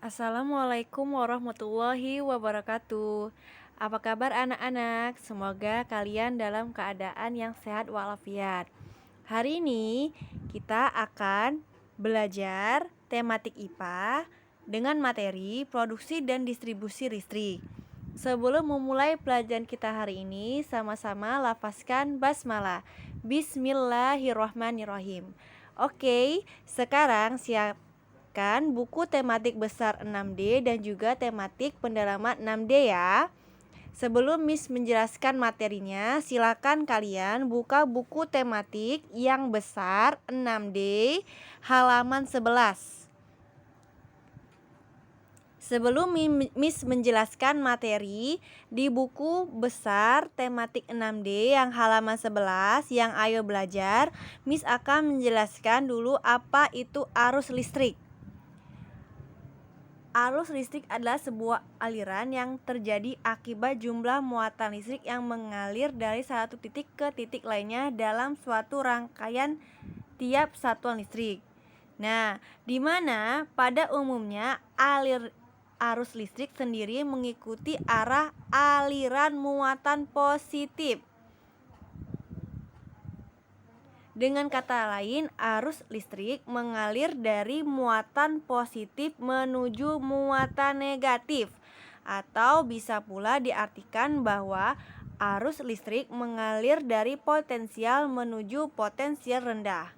Assalamualaikum warahmatullahi wabarakatuh. Apa kabar anak-anak? Semoga kalian dalam keadaan yang sehat walafiat. Hari ini kita akan belajar tematik IPA dengan materi produksi dan distribusi listrik. Sebelum memulai pelajaran kita hari ini, sama-sama lafazkan basmalah. Bismillahirrohmanirrohim. Oke, sekarang siapkan buku tematik besar 6D dan juga tematik pendalaman 6D ya. Sebelum Miss menjelaskan materinya, silakan kalian buka buku tematik yang besar 6D halaman 11. Sebelum Miss menjelaskan materi di buku besar tematik 6D yang halaman 11 yang ayo belajar, Miss akan menjelaskan dulu apa itu arus listrik. Arus listrik adalah sebuah aliran yang terjadi akibat jumlah muatan listrik yang mengalir dari satu titik ke titik lainnya dalam suatu rangkaian tiap satuan listrik. Nah, di mana pada umumnya arus listrik sendiri mengikuti arah aliran muatan positif. Dengan kata lain, arus listrik mengalir dari muatan positif menuju muatan negatif, atau bisa pula diartikan bahwa arus listrik mengalir dari potensial menuju potensial rendah.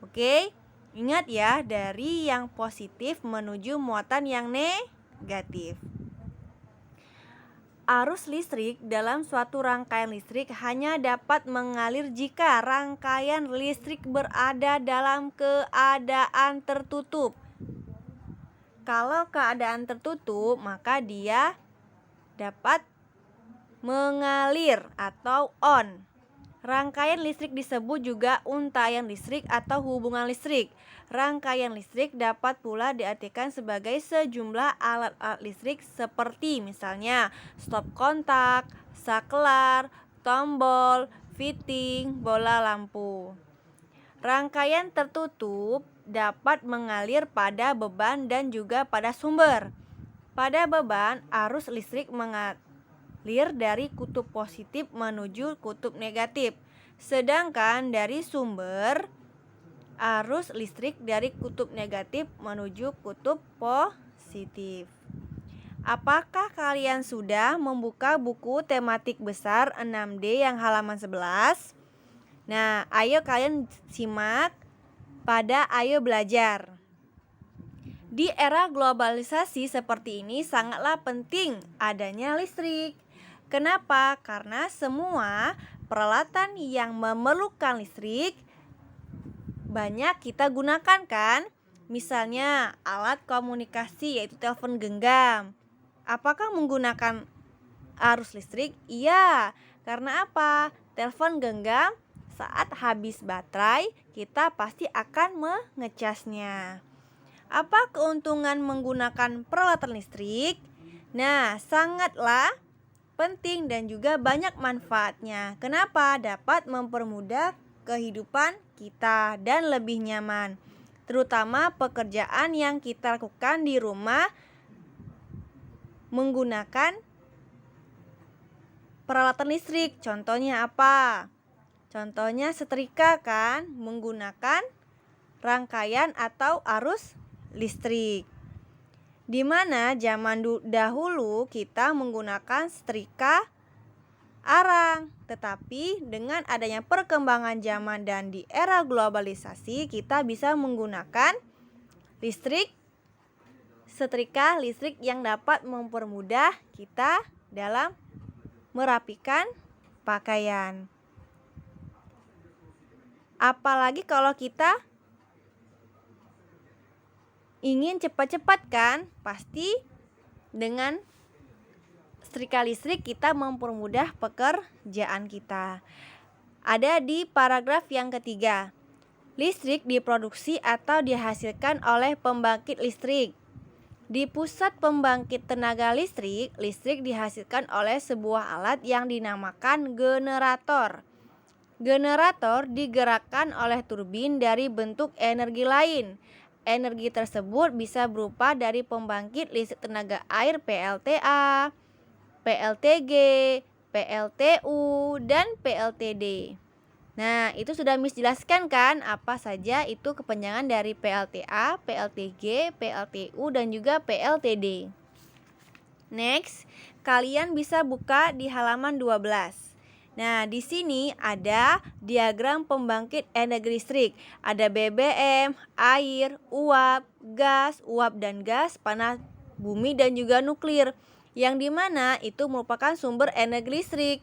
Oke, ingat ya, dari yang positif menuju muatan yang negatif. Arus listrik dalam suatu rangkaian listrik hanya dapat mengalir jika rangkaian listrik berada dalam keadaan tertutup. Kalau keadaan tertutup, maka dia dapat mengalir atau on. Rangkaian listrik disebut juga untaian listrik atau hubungan listrik. Rangkaian listrik dapat pula diartikan sebagai sejumlah alat-alat listrik seperti misalnya stop kontak, saklar, tombol, fitting, bola lampu. Rangkaian tertutup dapat mengalir pada beban dan juga pada sumber. Pada beban, arus listrik mengalir dari kutub positif menuju kutub negatif. Sedangkan dari sumber, arus listrik dari kutub negatif menuju kutub positif. Apakah kalian sudah membuka buku tematik besar 6D yang halaman 11? Nah, ayo kalian simak pada Ayo Belajar. Di era globalisasi seperti ini sangatlah penting adanya listrik. Kenapa? Karena semua peralatan yang memerlukan listrik banyak kita gunakan kan? Misalnya alat komunikasi yaitu telepon genggam. Apakah menggunakan arus listrik? Iya. Karena apa? Telepon genggam saat habis baterai kita pasti akan mengecasnya. Apa keuntungan menggunakan peralatan listrik? Nah, sangatlah penting dan juga banyak manfaatnya. Kenapa? Dapat mempermudah kehidupan kita dan lebih nyaman. Terutama pekerjaan yang kita lakukan di rumah menggunakan peralatan listrik. Contohnya apa? Contohnya setrika kan, menggunakan rangkaian atau arus listrik. Di mana zaman dahulu kita menggunakan setrika arang, tetapi dengan adanya perkembangan zaman dan di era globalisasi kita bisa menggunakan setrika listrik yang dapat mempermudah kita dalam merapikan pakaian. Apalagi kalau kita ingin cepat-cepat kan, pasti dengan setrika listrik kita mempermudah pekerjaan kita. Ada di paragraf yang ketiga. Listrik diproduksi atau dihasilkan oleh pembangkit listrik. Di pusat pembangkit tenaga listrik, listrik dihasilkan oleh sebuah alat yang dinamakan generator. Generator digerakkan oleh turbin dari bentuk energi lain. Energi tersebut bisa berupa dari pembangkit listrik tenaga air PLTA, PLTG, PLTU, dan PLTD. Nah, itu sudah Miss jelaskan kan apa saja itu kepanjangan dari PLTA, PLTG, PLTU, dan juga PLTD. Next, kalian bisa buka di halaman 12. Nah, di sini ada diagram pembangkit energi listrik. Ada BBM, air, uap dan gas, panas bumi dan juga nuklir. Yang dimana itu merupakan sumber energi listrik.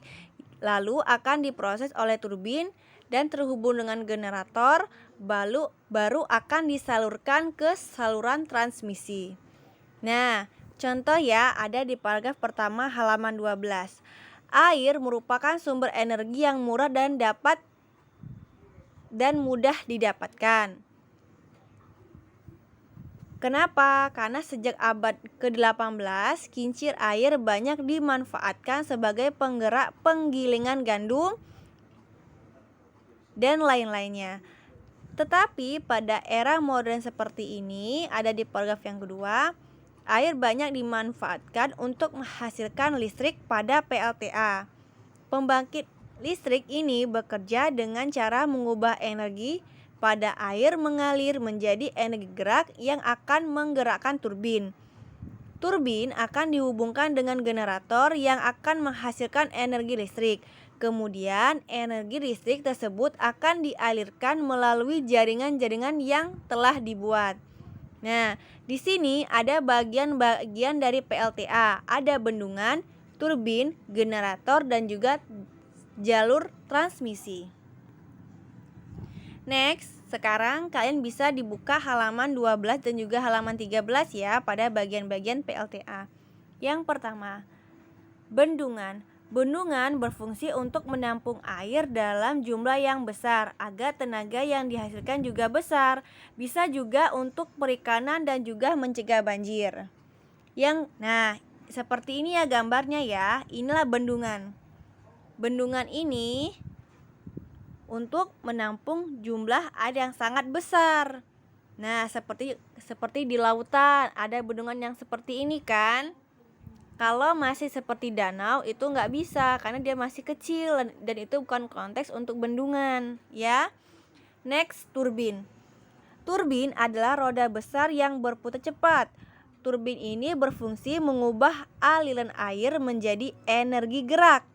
Lalu akan diproses oleh turbin dan terhubung dengan generator, baru akan disalurkan ke saluran transmisi. Nah, contoh ya ada di paragraf pertama halaman 12. Air merupakan sumber energi yang murah dan mudah didapatkan. Kenapa? Karena sejak abad ke-18, kincir air banyak dimanfaatkan sebagai penggerak penggilingan gandum dan lain-lainnya. Tetapi pada era modern seperti ini, ada di paragraf yang kedua, air banyak dimanfaatkan untuk menghasilkan listrik pada PLTA. Pembangkit listrik ini bekerja dengan cara mengubah energi pada air mengalir menjadi energi gerak yang akan menggerakkan turbin. Turbin akan dihubungkan dengan generator yang akan menghasilkan energi listrik. Kemudian energi listrik tersebut akan dialirkan melalui jaringan-jaringan yang telah dibuat. Nah, di sini ada bagian-bagian dari PLTA, ada bendungan, turbin, generator, dan juga jalur transmisi. Next, sekarang kalian bisa dibuka halaman 12 dan juga halaman 13 ya pada bagian-bagian PLTA. Yang pertama, bendungan. Bendungan berfungsi untuk menampung air dalam jumlah yang besar agar tenaga yang dihasilkan juga besar. Bisa juga untuk perikanan dan juga mencegah banjir. Nah, seperti ini ya gambarnya ya. Inilah bendungan. Bendungan ini untuk menampung jumlah air yang sangat besar. Nah, seperti di lautan ada bendungan yang seperti ini kan. Kalau masih seperti danau itu nggak bisa karena dia masih kecil dan itu bukan konteks untuk bendungan ya. Next, turbin. Turbin adalah roda besar yang berputar cepat. Turbin ini berfungsi mengubah aliran air menjadi energi gerak.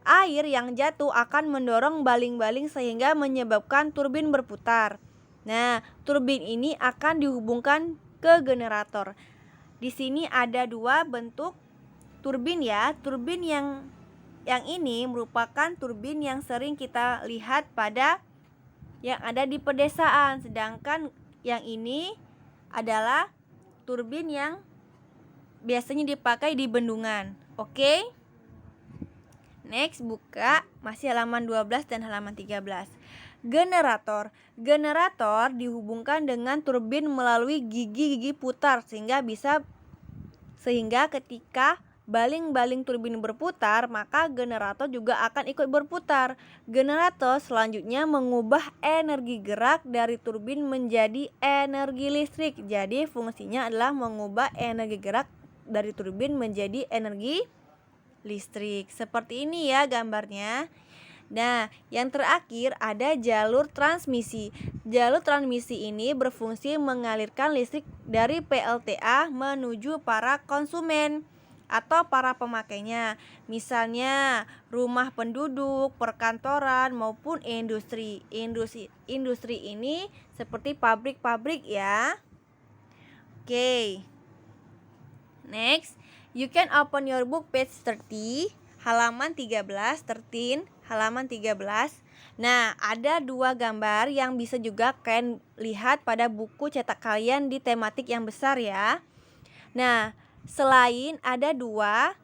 Air yang jatuh akan mendorong baling-baling sehingga menyebabkan turbin berputar. Nah, turbin ini akan dihubungkan ke generator. Di sini ada dua bentuk turbin ya. Turbin yang ini merupakan turbin yang sering kita lihat pada yang ada di pedesaan, sedangkan yang ini adalah turbin yang biasanya dipakai di bendungan. Oke? Next, buka masih halaman 12 dan halaman 13. Generator. Generator dihubungkan dengan turbin melalui gigi-gigi putar sehingga ketika baling-baling turbin berputar, maka generator juga akan ikut berputar. Generator selanjutnya mengubah energi gerak dari turbin menjadi energi listrik. Jadi fungsinya adalah mengubah energi gerak dari turbin menjadi energi listrik. Seperti ini ya gambarnya. Nah, yang terakhir ada jalur transmisi. Jalur transmisi ini berfungsi mengalirkan listrik dari PLTA menuju para konsumen atau para pemakainya, misalnya rumah penduduk, perkantoran maupun industri. Industri ini seperti pabrik-pabrik ya. Oke. Next, you can open your book page 30, halaman 13, halaman 13. Nah, ada dua gambar yang bisa juga kalian lihat pada buku cetak kalian di tematik yang besar ya. Nah, selain ada dua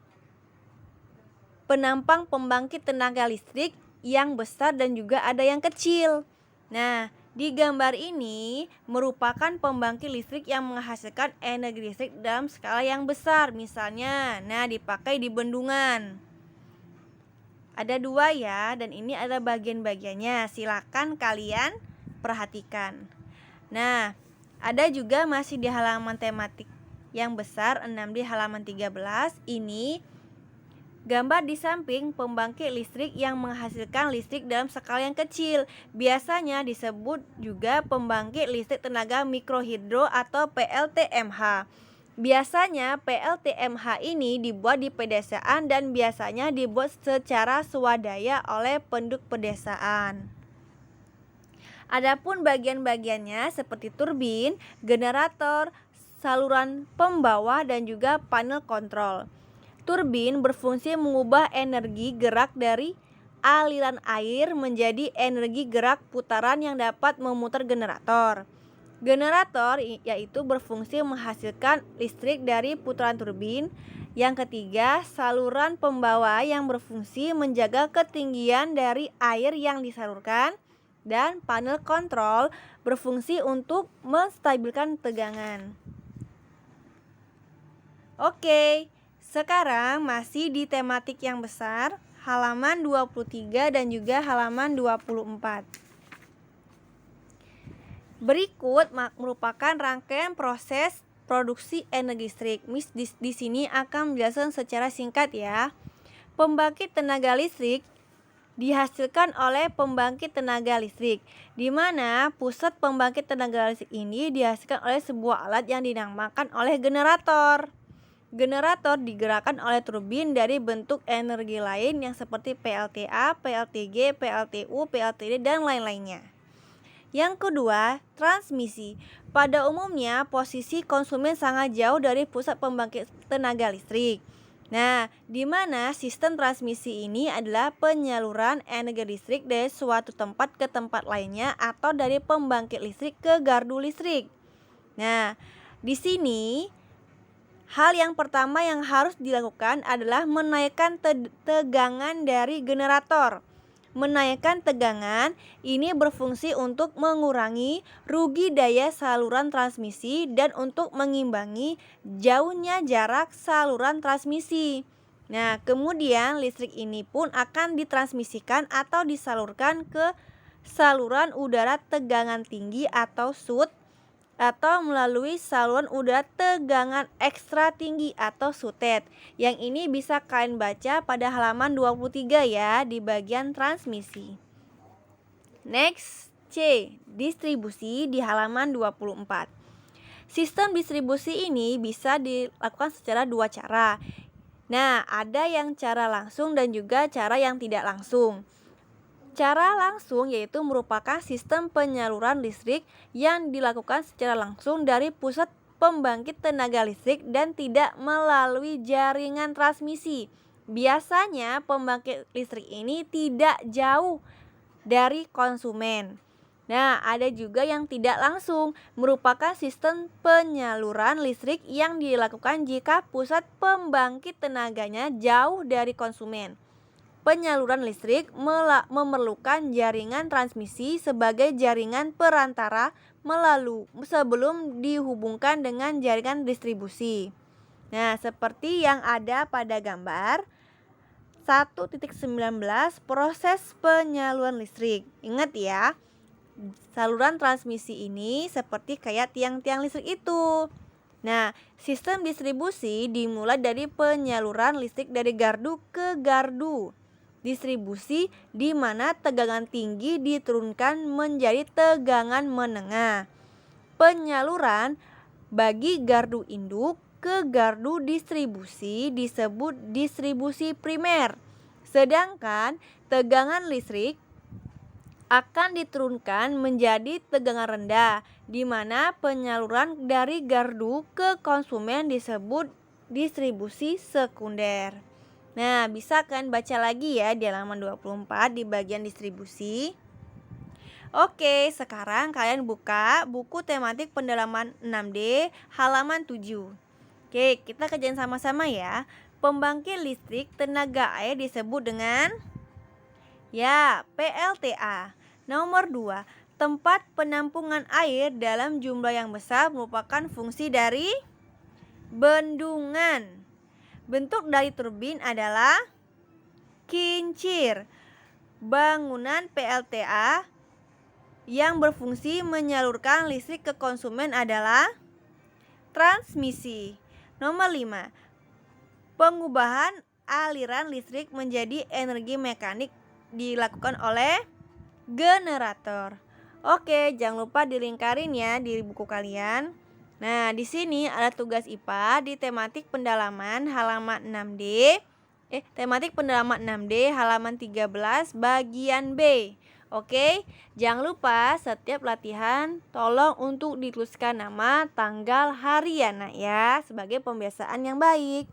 penampang pembangkit tenaga listrik yang besar dan juga ada yang kecil. Nah, di gambar ini merupakan pembangkit listrik yang menghasilkan energi listrik dalam skala yang besar. Misalnya, dipakai di bendungan. Ada dua ya, dan ini ada bagian-bagiannya. Silakan kalian perhatikan. Nah, Ada juga masih di halaman tematik yang besar 6 di halaman 13. Ini gambar di samping pembangkit listrik yang menghasilkan listrik dalam skala yang kecil. Biasanya disebut juga pembangkit listrik tenaga mikrohidro atau PLTMH. Biasanya PLTMH ini dibuat di pedesaan dan biasanya dibuat secara swadaya oleh penduduk pedesaan. Adapun bagian-bagiannya seperti turbin, generator, saluran pembawah dan juga panel kontrol. Turbin berfungsi mengubah energi gerak dari aliran air menjadi energi gerak putaran yang dapat memutar generator. Generator yaitu berfungsi menghasilkan listrik dari putaran turbin. Yang ketiga, saluran pembawa yang berfungsi menjaga ketinggian dari air yang disalurkan. Dan panel kontrol berfungsi untuk menstabilkan tegangan. Oke, sekarang masih di tematik yang besar, halaman 23 dan juga halaman 24. Berikut merupakan rangkaian proses produksi energi listrik. Miss di sini akan menjelaskan secara singkat ya. Pembangkit tenaga listrik dihasilkan oleh pembangkit tenaga listrik, di mana pusat pembangkit tenaga listrik ini dihasilkan oleh sebuah alat yang dinamakan oleh generator. Generator digerakkan oleh turbin dari bentuk energi lain yang seperti PLTA, PLTG, PLTU, PLTD, dan lain-lainnya. Yang kedua, transmisi. Pada umumnya, posisi konsumen sangat jauh dari pusat pembangkit tenaga listrik. Nah, di mana sistem transmisi ini adalah penyaluran energi listrik dari suatu tempat ke tempat lainnya atau dari pembangkit listrik ke gardu listrik. Nah, di sini hal yang pertama yang harus dilakukan adalah menaikkan tegangan dari generator. Menaikkan tegangan ini berfungsi untuk mengurangi rugi daya saluran transmisi dan untuk mengimbangi jauhnya jarak saluran transmisi. Nah, kemudian listrik ini pun akan ditransmisikan atau disalurkan ke saluran udara tegangan tinggi atau SUT atau melalui saluran udara tegangan ekstra tinggi atau SUTET. Yang ini bisa kalian baca pada halaman 23 ya di bagian transmisi. Next, C. Distribusi di halaman 24. Sistem distribusi ini bisa dilakukan secara dua cara. Nah, ada yang cara langsung dan juga cara yang tidak langsung. Cara langsung yaitu merupakan sistem penyaluran listrik yang dilakukan secara langsung dari pusat pembangkit tenaga listrik dan tidak melalui jaringan transmisi. Biasanya pembangkit listrik ini tidak jauh dari konsumen. Nah, ada juga yang tidak langsung, merupakan sistem penyaluran listrik yang dilakukan jika pusat pembangkit tenaganya jauh dari konsumen. Penyaluran listrik memerlukan jaringan transmisi sebagai jaringan perantara sebelum dihubungkan dengan jaringan distribusi. Nah, seperti yang ada pada gambar 1.19 proses penyaluran listrik. Ingat ya, saluran transmisi ini seperti kayak tiang-tiang listrik itu. Nah, sistem distribusi dimulai dari penyaluran listrik dari gardu ke gardu. Distribusi di mana tegangan tinggi diturunkan menjadi tegangan menengah. Penyaluran bagi gardu induk ke gardu distribusi disebut distribusi primer. Sedangkan tegangan listrik akan diturunkan menjadi tegangan rendah, di mana penyaluran dari gardu ke konsumen disebut distribusi sekunder. Nah, bisa kan baca lagi ya di halaman 24 di bagian distribusi. Oke, sekarang kalian buka buku tematik pendalaman 6D halaman 7. Oke, kita kerjain sama-sama ya. Pembangkit listrik tenaga air disebut dengan PLTA. Nomor 2, tempat penampungan air dalam jumlah yang besar merupakan fungsi dari bendungan. Bentuk dari turbin adalah kincir. Bangunan PLTA yang berfungsi menyalurkan listrik ke konsumen adalah transmisi. Nomor 5. Pengubahan aliran listrik menjadi energi mekanik dilakukan oleh generator. Oke, jangan lupa dilingkarin ya di buku kalian. Nah, di sini ada tugas IPA di tematik pendalaman halaman 6D. Tematik pendalaman 6D halaman 13 bagian B. Oke, jangan lupa setiap latihan tolong untuk dituliskan nama, tanggal, hari ya nak ya, sebagai pembiasaan yang baik.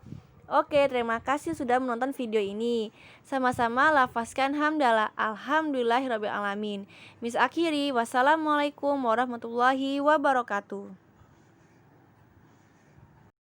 Oke, terima kasih sudah menonton video ini. Sama-sama lafazkan hamdalah. Alhamdulillahirabbil alamin. Mis akhiri, wassalamualaikum warahmatullahi wabarakatuh.